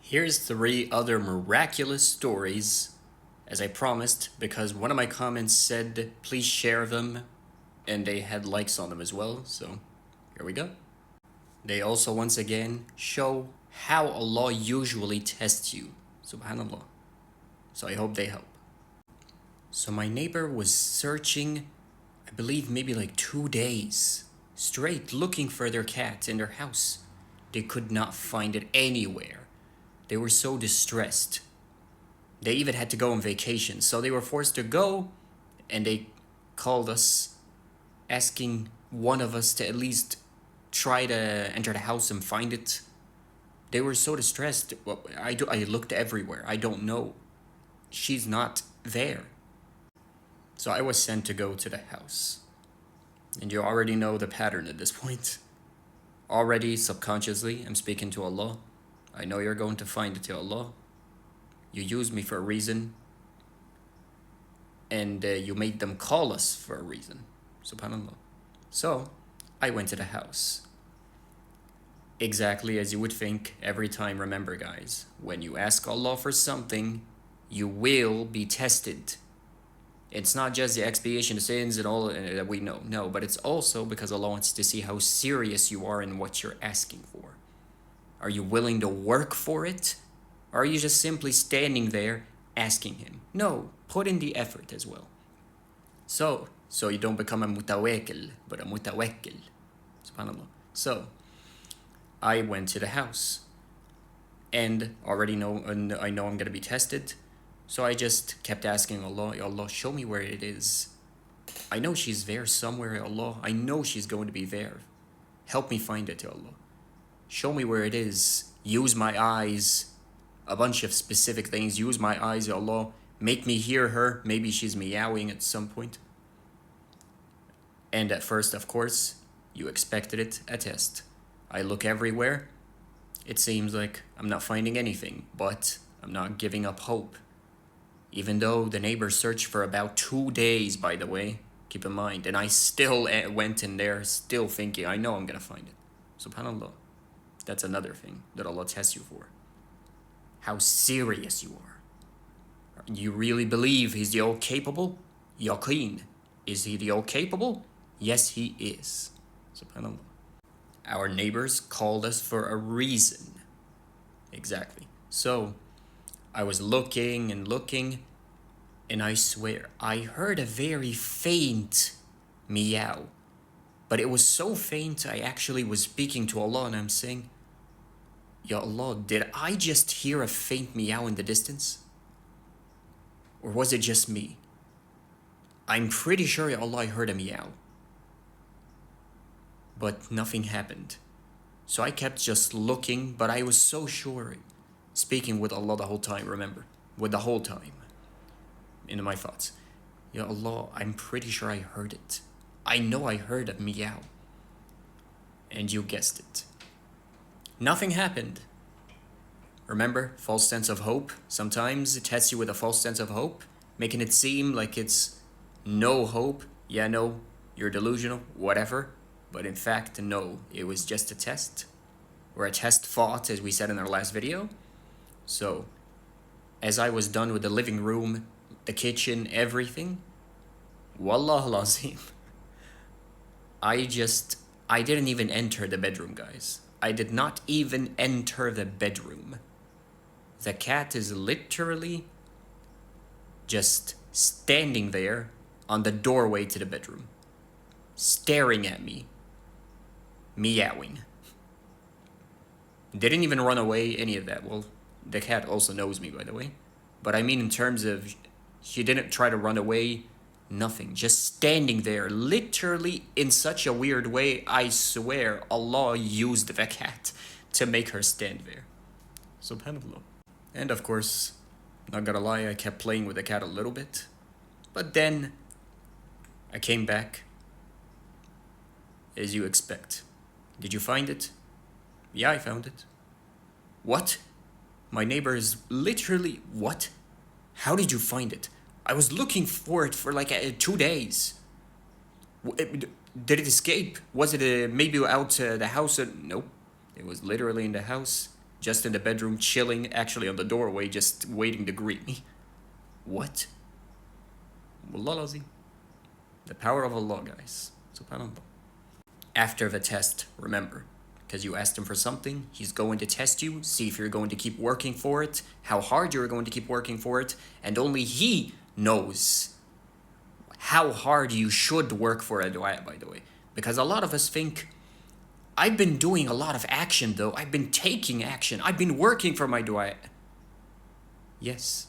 Here's 3 other miraculous stories, as I promised, because one of my comments said please share them, and they had likes on them as well, so here we go. They also once again show how Allah usually tests you, subhanallah. So I hope they help. So my neighbor was searching, I believe maybe like 2 days, straight looking for their cat in their house. They could not find it anywhere. They were so distressed. They even had to go on vacation, so they were forced to go, and they called us, asking one of us to at least try to enter the house and find it. They were so distressed. Well, I looked everywhere. I don't know. She's not there. So I was sent to go to the house. And you already know the pattern at this point. Already, subconsciously, I'm speaking to Allah. I know you're going to find it, Ya Allah. You used me for a reason. And you made them call us for a reason. Subhanallah. So, I went to the house. Exactly as you would think every time. Remember, guys, when you ask Allah for something, you will be tested. It's not just the expiation of sins and all that we know. No, but it's also because Allah wants to see how serious you are in what you're asking for. Are you willing to work for it? Or are you just simply standing there asking Him? No, put in the effort as well. So you don't become a mutawakkil, but a mutawakkil. SubhanAllah. So, I went to the house. And I know I'm going to be tested. So I just kept asking Allah, Ya Allah, show me where it is. I know she's there somewhere, Ya Allah. I know she's going to be there. Help me find it, Ya Allah. Show me where it is. Use my eyes. A bunch of specific things. Use my eyes, Ya Allah. Make me hear her. Maybe she's meowing at some point. And at first, of course, you expected it, a test. I look everywhere. It seems like I'm not finding anything, but I'm not giving up hope. Even though the neighbors searched for about 2 days, by the way, keep in mind, and I still went in there, still thinking, I know I'm going to find it. SubhanAllah. That's another thing that Allah tests you for. How serious you are. You really believe He's the all-capable? Yaqeen. Is He the all-capable? Yes, He is. SubhanAllah. Our neighbors called us for a reason. Exactly. So, I was looking and looking, and I swear, I heard a very faint meow. But it was so faint, I actually was speaking to Allah and I'm saying, Ya Allah, did I just hear a faint meow in the distance? Or was it just me? I'm pretty sure, Ya Allah, I heard a meow. But nothing happened. So I kept just looking, but I was so sure, speaking with Allah the whole time, remember? With the whole time. In my thoughts. Ya Allah, I'm pretty sure I heard it. I know I heard a meow. And you guessed it. Nothing happened. Remember, false sense of hope? Sometimes it tests you with a false sense of hope, making it seem like it's no hope. Yeah, no, you're delusional, whatever. But in fact, no, it was just a test. Or a test fought, as we said in our last video. So, as I was done with the living room, the kitchen, everything, Wallah lazim, I didn't even enter the bedroom, guys. I did not even enter the bedroom. The cat is literally just standing there on the doorway to the bedroom, staring at me, meowing. Didn't even run away, any of that. Well, the cat also knows me, by the way. But I mean in terms of, she didn't try to run away, nothing. Just standing there, literally in such a weird way, I swear Allah used the cat to make her stand there. SubhanAllah. And of course, not gonna lie, I kept playing with the cat a little bit. But then, I came back, as you expect. Did you find it? Yeah, I found it. What? My neighbor is literally, what? How did you find it? I was looking for it for like 2 days. Did it escape? Was it maybe out the house? Nope. It was literally in the house. just in the bedroom, chilling, actually on the doorway, just waiting to greet me. What? Wallah lazim. The power of Allah, guys. Subhanallah. After the test, remember, because you asked him for something, he's going to test you, see if you're going to keep working for it, how hard you're going to keep working for it, and only he knows how hard you should work for a dua, by the way. Because a lot of us think, I've been doing a lot of action though, I've been taking action, I've been working for my dua. Yes,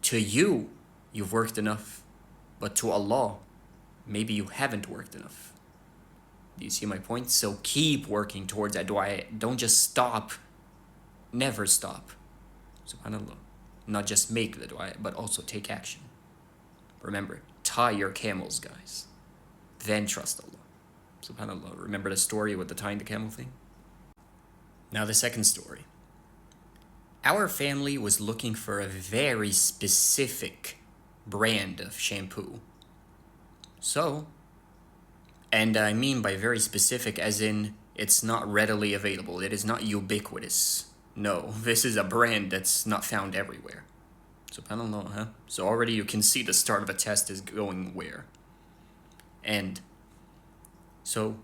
to you, you've worked enough, but to Allah, maybe you haven't worked enough. Do you see my point? So keep working towards that dua. Don't just stop. Never stop. Subhanallah. Not just make the dua, but also take action. Remember, tie your camels, guys. Then trust Allah. Subhanallah. Remember the story with the tying the camel thing? Now the second story. Our family was looking for a very specific brand of shampoo. So, and I mean by very specific as in it's not readily available. It is not ubiquitous. No, this is a brand that's not found everywhere. SubhanAllah, huh? So already you can see the start of a test is going where. And so,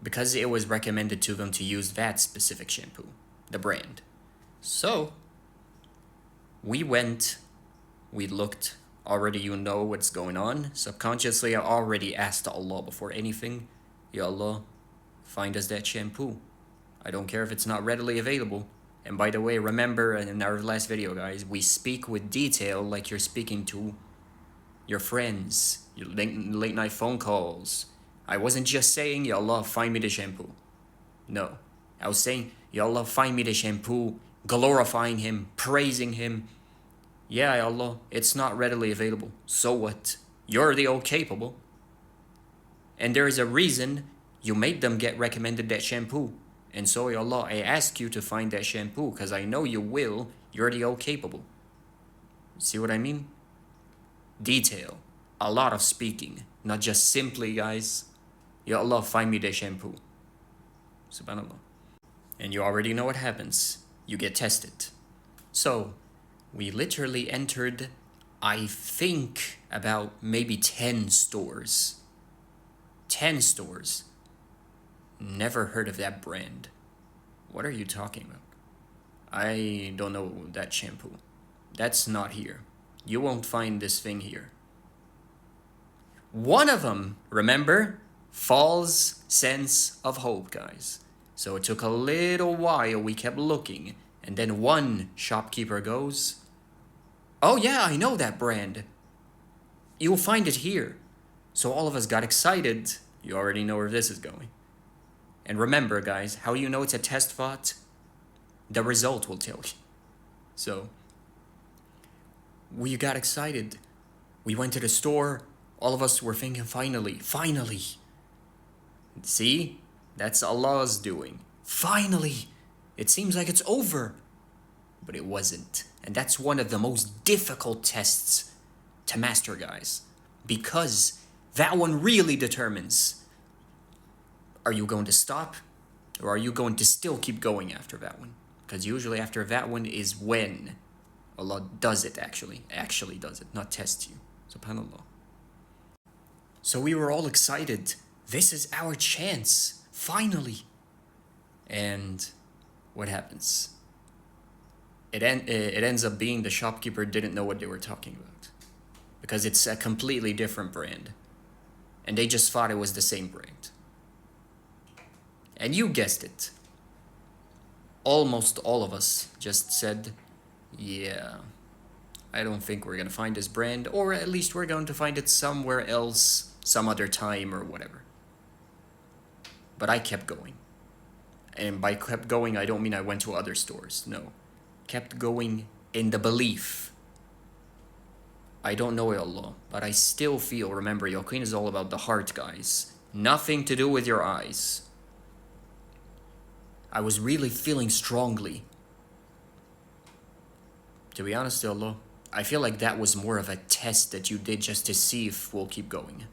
because it was recommended to them to use that specific shampoo, the brand. So, we went, we looked, already you know what's going on. Subconsciously, I already asked Allah before anything, Ya Allah, find us that shampoo. I don't care if it's not readily available. And by the way, remember in our last video, guys, we speak with detail like you're speaking to your friends, your late night phone calls. I wasn't just saying, Ya Allah, find me the shampoo. No, I was saying, Ya Allah, find me the shampoo, glorifying Him, praising Him. Yeah, Ya Allah, it's not readily available. So what? You're the all-capable. And there is a reason you made them get recommended that shampoo. And so, Ya Allah, I ask you to find that shampoo because I know you will. You're the all-capable. See what I mean? Detail. A lot of speaking. Not just simply, guys, Ya Allah, find me the shampoo. Subhanallah. And you already know what happens. You get tested. So, we literally entered, I think, about maybe 10 stores. 10 stores. Never heard of that brand. What are you talking about? I don't know that shampoo. That's not here. You won't find this thing here. One of them, remember? False sense of hope, guys. So it took a little while, we kept looking, and then one shopkeeper goes, oh yeah, I know that brand. You'll find it here. So all of us got excited. You already know where this is going. And remember, guys, how you know it's a test thought? The result will tell you. So, we got excited. We went to the store. All of us were thinking, finally. See? That's Allah's doing. Finally! It seems like it's over. But it wasn't. And that's one of the most difficult tests to master, guys. Because that one really determines, are you going to stop? Or are you going to still keep going after that one? Because usually after that one is when Allah does it actually does it, not tests you. SubhanAllah. So we were all excited. This is our chance, finally. And what happens? It ends up being the shopkeeper didn't know what they were talking about. Because it's a completely different brand. And they just thought it was the same brand. And you guessed it. Almost all of us just said, yeah, I don't think we're going to find this brand, or at least we're going to find it somewhere else, some other time or whatever. But I kept going. And by kept going, I don't mean I went to other stores. No. Kept going in the belief. I don't know Allah, but I still feel, remember, yaqeen is all about the heart, guys. Nothing to do with your eyes. I was really feeling strongly. To be honest, Allah, I feel like that was more of a test that you did just to see if we'll keep going.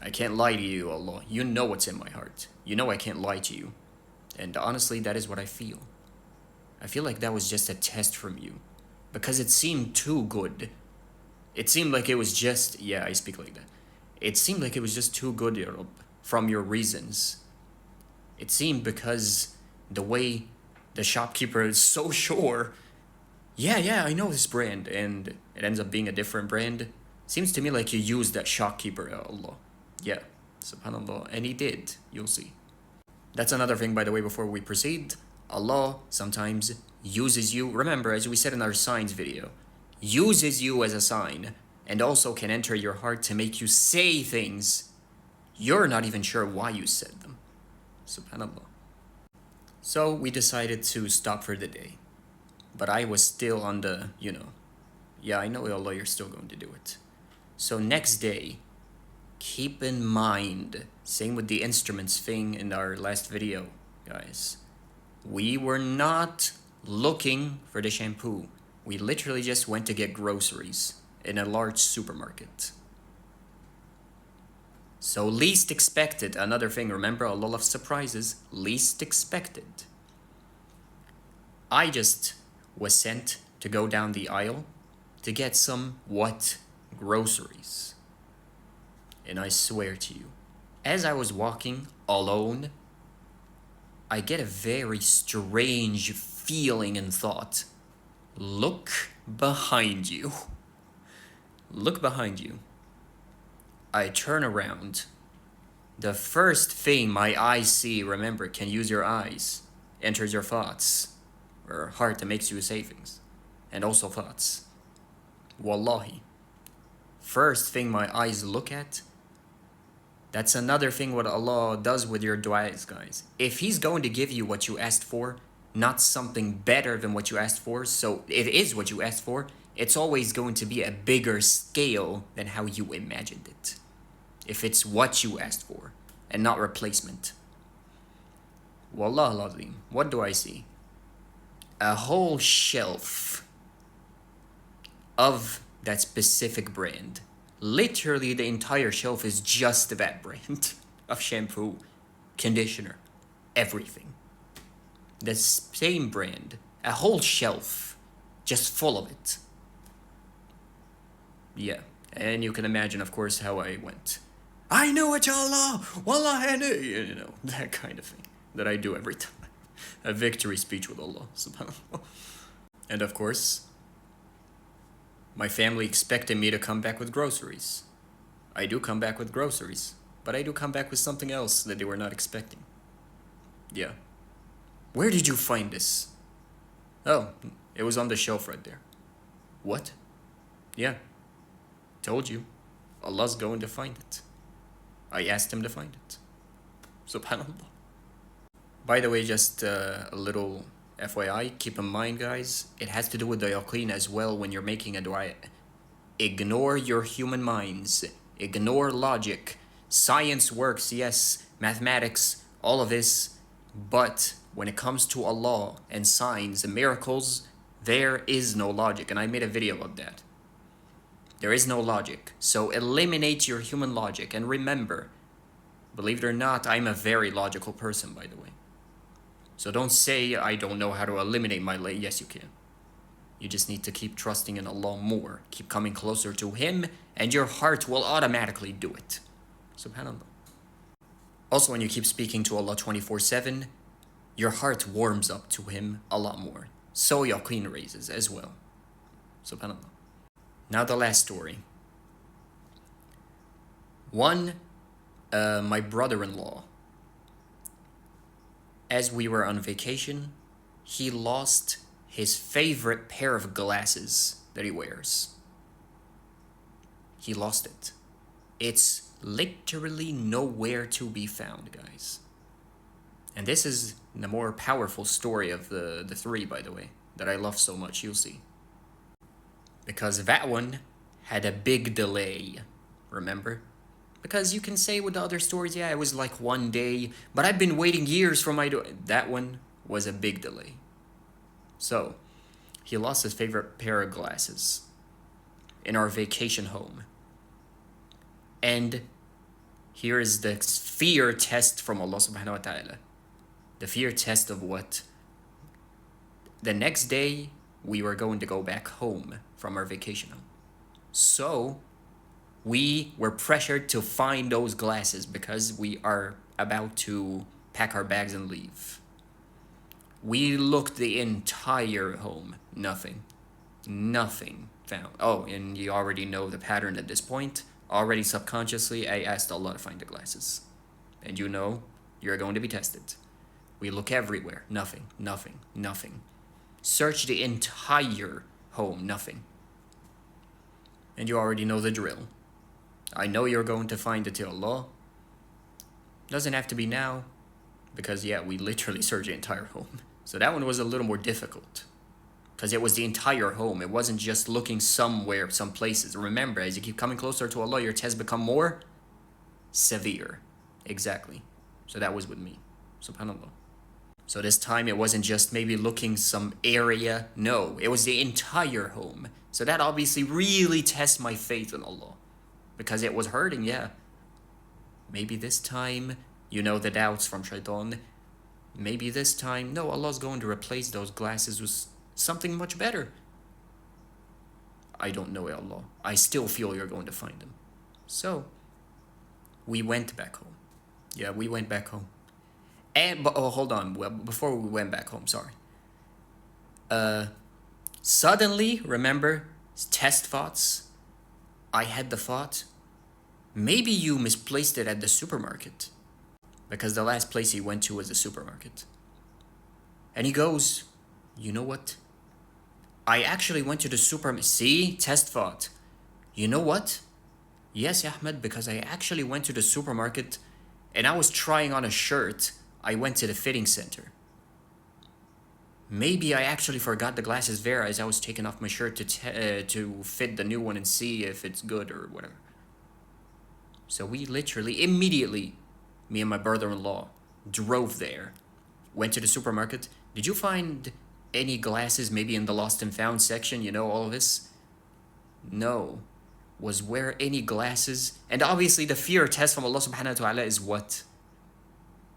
I can't lie to you, Allah. You know what's in my heart. You know I can't lie to you. And honestly, that is what I feel. I feel like that was just a test from you. Because it seemed too good. It seemed like it was just... Yeah, I speak like that. It seemed like it was just too good, ya Rab, from your reasons. It seemed because the way the shopkeeper is so sure... Yeah, I know this brand, and it ends up being a different brand. Seems to me like you used that shopkeeper, ya Allah. Yeah, subhanallah, and he did, you'll see. That's another thing, by the way, before we proceed. Allah sometimes uses you, remember, as we said in our signs video, uses you as a sign, and also can enter your heart to make you say things you're not even sure why you said them. Subhanallah. So we decided to stop for the day. But I was still on the, yeah, I know, Allah, you're still going to do it. So next day, keep in mind, same with the instruments thing in our last video, guys. We were not looking for the shampoo. We literally just went to get groceries in a large supermarket. So least expected, another thing, remember, Allah loves surprises, least expected. I just was sent to go down the aisle to get some what? Groceries. And I swear to you, as I was walking alone, I get a very strange feeling and thought. Look behind you. Look behind you. I turn around. The first thing my eyes see, remember, can use your eyes, enters your thoughts, or heart that makes you say things, and also thoughts. Wallahi. First thing my eyes look at, that's another thing what Allah does with your du'as, guys. If He's going to give you what you asked for, not something better than what you asked for, so it is what you asked for, it's always going to be a bigger scale than how you imagined it. If it's what you asked for, and not replacement. Wallah al-Azim, what do I see? A whole shelf of that specific brand. Literally the entire shelf is just that brand of shampoo, conditioner, everything. The same brand, a whole shelf, just full of it. Yeah, and you can imagine, of course, how I went. I knew it, Allah, wallah, I knew, that kind of thing that I do every time. A victory speech with Allah, subhanAllah. And of course, my family expected me to come back with groceries. I do come back with groceries, but I do come back with something else that they were not expecting. Yeah. Where did you find this? Oh, it was on the shelf right there. What? Yeah. Told you. Allah's going to find it. I asked Him to find it. Subhanallah. By the way, just a little FYI, keep in mind, guys, it has to do with the yaqeen as well when you're making a dua. Ignore your human minds. Ignore logic. Science works, yes, mathematics, all of this. But when it comes to Allah and signs and miracles, there is no logic. And I made a video about that. There is no logic. So eliminate your human logic. And remember, believe it or not, I'm a very logical person, by the way. So don't say, I don't know how to eliminate my yes, you can. You just need to keep trusting in Allah more. Keep coming closer to Him, and your heart will automatically do it. SubhanAllah. Also, when you keep speaking to Allah 24/7, your heart warms up to Him a lot more. So yaqeen raises as well. SubhanAllah. Now the last story. My brother-in-law, as we were on vacation, he lost his favorite pair of glasses that he wears. He lost it. It's literally nowhere to be found, guys. And this is the more powerful story of the three, by the way, that I love so much, you'll see. Because that one had a big delay, remember? Because you can say with the other stories, yeah, it was like one day, but I've been waiting years for my... That one was a big delay. So, he lost his favorite pair of glasses in our vacation home. And here is the fear test from Allah subhanahu wa ta'ala. The fear test of what? the next day, we were going to go back home from our vacation home. So we were pressured to find those glasses because we are about to pack our bags and leave. We looked the entire home. Nothing. Nothing found. Oh, and you already know the pattern at this point. Already subconsciously, I asked Allah to find the glasses. And you know, you're going to be tested. We look everywhere. Nothing. Nothing. Nothing. Search the entire home. Nothing. And you already know the drill. I know you're going to find it to Allah. Doesn't have to be now. Because, yeah, we literally searched the entire home. So that one was a little more difficult. Because it was the entire home. It wasn't just looking somewhere, some places. Remember, as you keep coming closer to Allah, your tests become more severe. Exactly. So that was with me. SubhanAllah. So this time it wasn't just maybe looking some area. No, it was the entire home. So that obviously really tests my faith in Allah. Because it was hurting, yeah. Maybe this time, you know the doubts from Shaitan. Maybe this time, no, Allah's going to replace those glasses with something much better. I don't know, Allah. I still feel you're going to find them. So, we went back home. Yeah, we went back home. But hold on. Well, before we went back home, sorry. Suddenly, remember, test thoughts. I had the thought, maybe you misplaced it at the supermarket. Because the last place he went to was the supermarket. And he goes, you know what? I actually went to the supermarket. See? Test thought. You know what? Yes, Ahmed, because I actually went to the supermarket and I was trying on a shirt. I went to the fitting center. Maybe I actually forgot the glasses there as I was taking off my shirt to fit the new one and see if it's good or whatever. So we literally, immediately, me and my brother-in-law drove there, went to the supermarket. Did you find any glasses maybe in the lost and found section? You know, all of this? No. Was where any glasses? And obviously the fear test from Allah subhanahu wa ta'ala is what?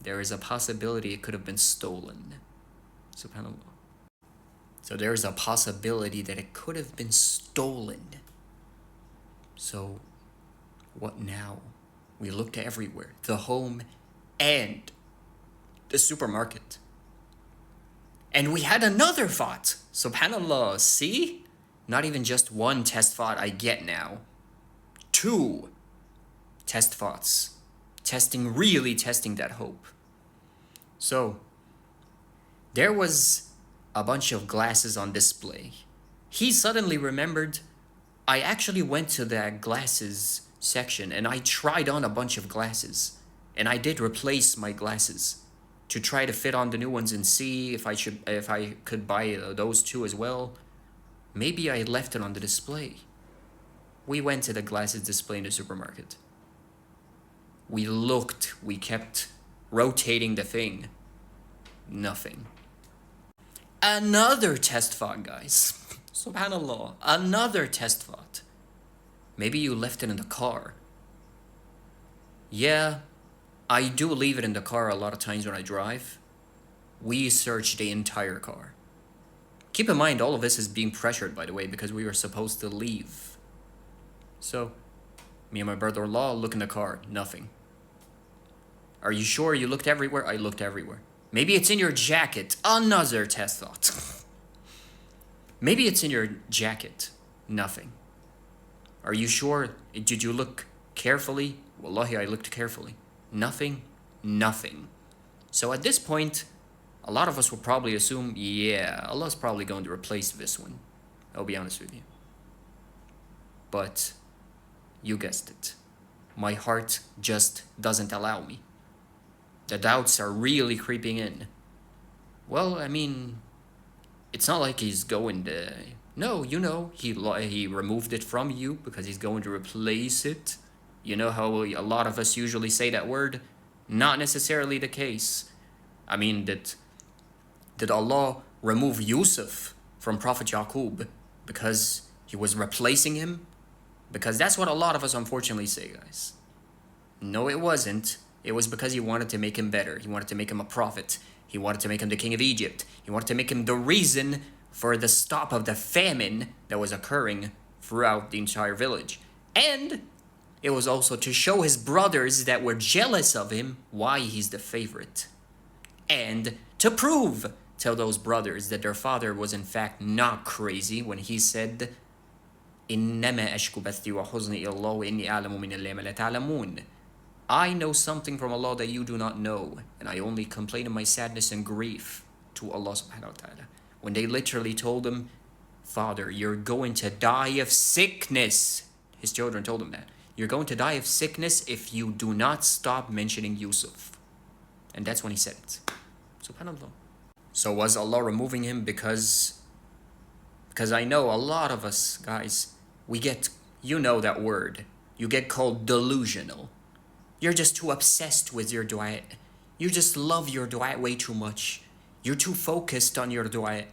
There is a possibility it could have been stolen. SubhanAllah. So there is a possibility that it could have been stolen. So what now? We looked everywhere. The home and the supermarket. And we had another thought. SubhanAllah. See? Not even just one test thought I get now. 2 test thoughts. Really testing that hope. So, there was a bunch of glasses on display. He suddenly remembered, I actually went to that glasses section and I tried on a bunch of glasses. And I did replace my glasses to try to fit on the new ones and see if I could buy those 2 as well. Maybe I left it on the display. We went to the glasses display in the supermarket. We looked, we kept rotating the thing. Nothing. Another test thought, guys. SubhanAllah. Another test thought. Maybe you left it in the car. Yeah, I do leave it in the car a lot of times when I drive. We searched the entire car. Keep in mind, all of this is being pressured, by the way, because we were supposed to leave. So, me and my brother-in-law look in the car. Nothing. Are you sure you looked everywhere? I looked everywhere. Maybe it's in your jacket. Another test thought. Maybe it's in your jacket. Nothing. Are you sure? Did you look carefully? Wallahi, I looked carefully. Nothing. Nothing. So at this point, a lot of us will probably assume, yeah, Allah's probably going to replace this one. I'll be honest with you. But you guessed it. My heart just doesn't allow me. The doubts are really creeping in. Well, I mean, it's not like he's going to... No, you know, he removed it from you because he's going to replace it. You know how a lot of us usually say that word? Not necessarily the case. I mean, did Allah remove Yusuf from Prophet Yaqub because he was replacing him? Because that's what a lot of us unfortunately say, guys. No, it wasn't. It was because he wanted to make him better. He wanted to make him a prophet. He wanted to make him the king of Egypt. He wanted to make him the reason for the stop of the famine that was occurring throughout the entire village. And it was also to show his brothers that were jealous of him why he's the favorite. And to prove to those brothers that their father was in fact not crazy when he said, إِنَّمَا أَشْكُ بَثِّي وَحُزْنِي إِلَى اللَّهِ وَإِنِّي أَعْلَمُ مِنَ اللَّهِ مَا لَا تَعْلَمُونَ. I know something from Allah that you do not know, and I only complain of my sadness and grief to Allah subhanahu wa ta'ala. When they literally told him, Father, you're going to die of sickness. His children told him that. You're going to die of sickness if you do not stop mentioning Yusuf. And that's when he said it. Subhanallah. So was Allah removing him because I know a lot of us, guys, we get, you know that word. You get called delusional. You're just too obsessed with your dua. You just love your dua way too much. You're too focused on your dua.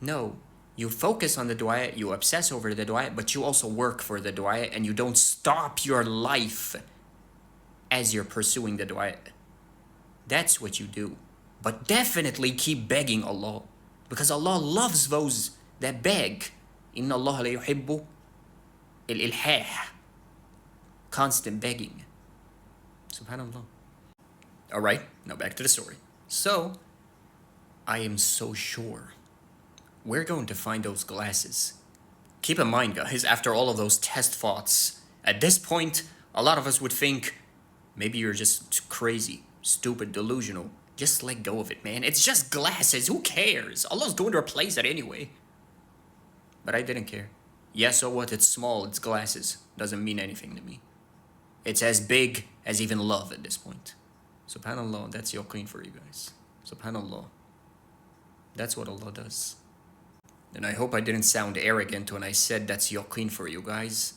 No, you focus on the dua, you obsess over the dua, but you also work for the dua and you don't stop your life as you're pursuing the dua. That's what you do. But definitely keep begging Allah, because Allah loves those that beg. Inna Allah la yuhibbu al-ilhah. Constant begging. Subhanallah. Alright, now back to the story. So, I am so sure we're going to find those glasses. Keep in mind, guys, after all of those test thoughts, at this point, a lot of us would think, maybe you're just crazy, stupid, delusional. Just let go of it, man. It's just glasses. Who cares? Allah's going to replace it anyway. But I didn't care. Yeah, so what? It's small. It's glasses. Doesn't mean anything to me. It's as big as even love at this point. Subhanallah, that's yaqeen for you guys. Subhanallah. That's what Allah does. And I hope I didn't sound arrogant when I said that's yaqeen for you guys.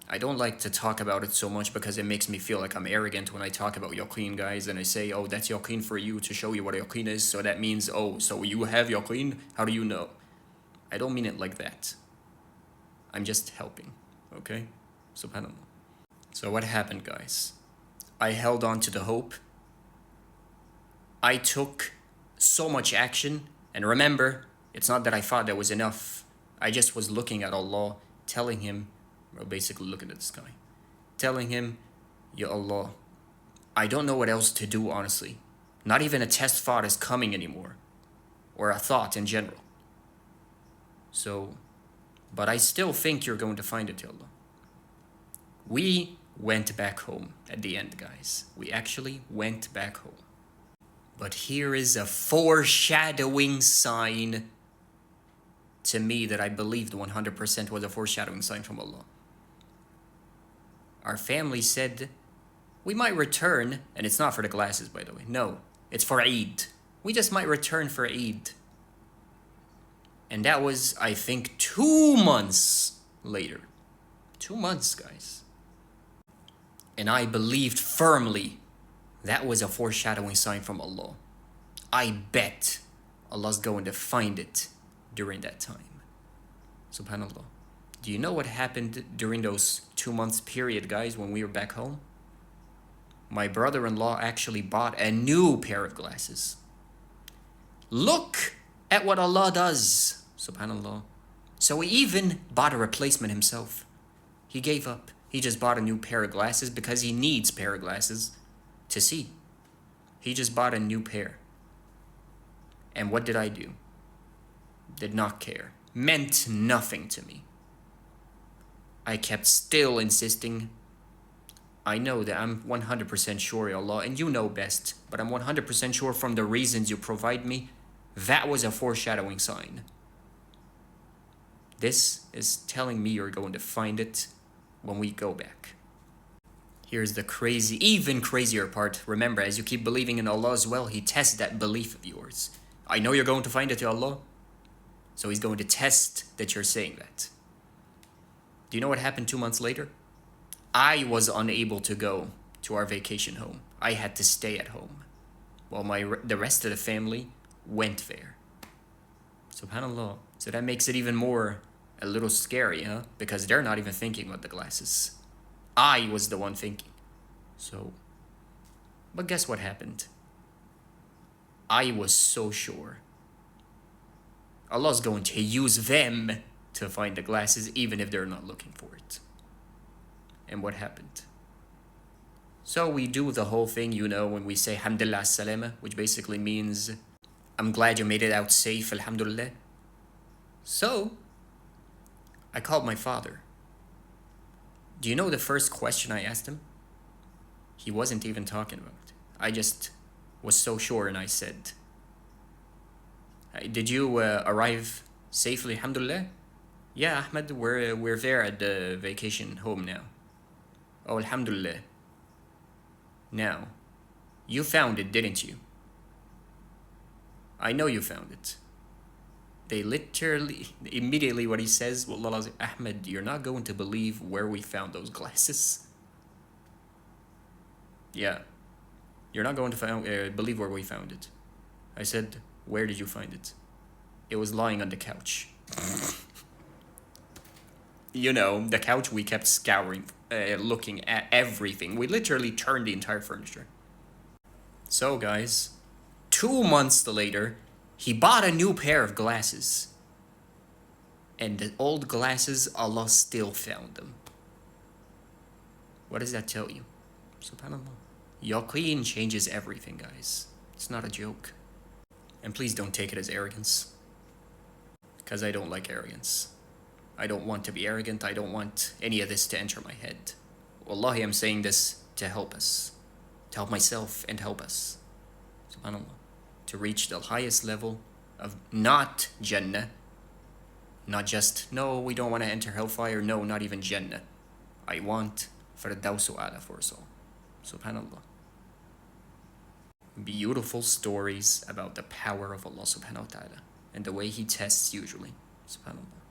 I don't like to talk about it so much because it makes me feel like I'm arrogant when I talk about yaqeen, guys, and I say, oh, that's yaqeen for you, to show you what yaqeen is, so that means, oh, so you have yaqeen? How do you know? I don't mean it like that. I'm just helping, okay? Subhanallah. So what happened, guys? I held on to the hope. I took so much action, and remember, it's not that I thought that was enough. I just was looking at Allah, telling him, or basically looking at the sky, telling him, Ya Allah, I don't know what else to do, honestly. Not even a test thought is coming anymore, or a thought in general. So, but I still think you're going to find it, Ya Allah. We went back home at the end, guys. We actually went back home. But here is a foreshadowing sign to me that I believed 100% was a foreshadowing sign from Allah. Our family said, we might return, and it's not for the glasses, by the way. No, it's for Eid. We just might return for Eid. And that was, I think, 2 months later. 2 months, guys. And I believed firmly that was a foreshadowing sign from Allah. I bet Allah's going to find it during that time. Subhanallah. Do you know what happened during those 2 months period, guys, when we were back home? My brother-in-law actually bought a new pair of glasses. Look at what Allah does. Subhanallah. So he even bought a replacement himself. He gave up. He just bought a new pair of glasses because he needs pair of glasses to see. He just bought a new pair. And what did I do? Did not care. Meant nothing to me. I kept still insisting. I know that I'm 100% sure, Ya Allah, and you know best, but I'm 100% sure from the reasons you provide me, that was a foreshadowing sign. This is telling me you're going to find it when we go back. Here's the crazy, even crazier part. Remember, as you keep believing in Allah as well, He tests that belief of yours. I know you're going to find it, Ya Allah. So He's going to test that you're saying that. Do you know what happened 2 months later? I was unable to go to our vacation home. I had to stay at home while the rest of the family went there. Subhanallah. So that makes it even more a little scary, huh? Because they're not even thinking about the glasses. I was the one thinking. So, but guess what happened? I was so sure Allah's going to use them to find the glasses even if they're not looking for it. And what happened? So we do the whole thing, you know, when we say Alhamdulillah Salama, which basically means I'm glad you made it out safe, Alhamdulillah. So I called my father. Do you know the first question I asked him? He wasn't even talking about it. I just was so sure and I said, did you arrive safely, Alhamdulillah? Yeah, Ahmed, we're there at the vacation home now. Oh, Alhamdulillah. Now, you found it, didn't you? I know you found it. They literally, immediately what he says, Wallah, Ahmed, you're not going to believe where we found those glasses. Yeah, you're not going to believe where we found it. I said, where did you find it? It was lying on the couch. You know, the couch we kept scouring, looking at everything. We literally turned the entire furniture. So guys, 2 months later, he bought a new pair of glasses. And the old glasses, Allah still found them. What does that tell you? SubhanAllah. Yaqeen changes everything, guys. It's not a joke. And please don't take it as arrogance. Because I don't like arrogance. I don't want to be arrogant. I don't want any of this to enter my head. Wallahi, I'm saying this to help us. To help myself and help us. SubhanAllah. To reach the highest level of not Jannah. Not just, no, we don't want to enter hellfire. No, not even Jannah. I want Firdawsu A'la for us all. SubhanAllah. Beautiful stories about the power of Allah subhanahu wa ta'ala and the way He tests usually. SubhanAllah.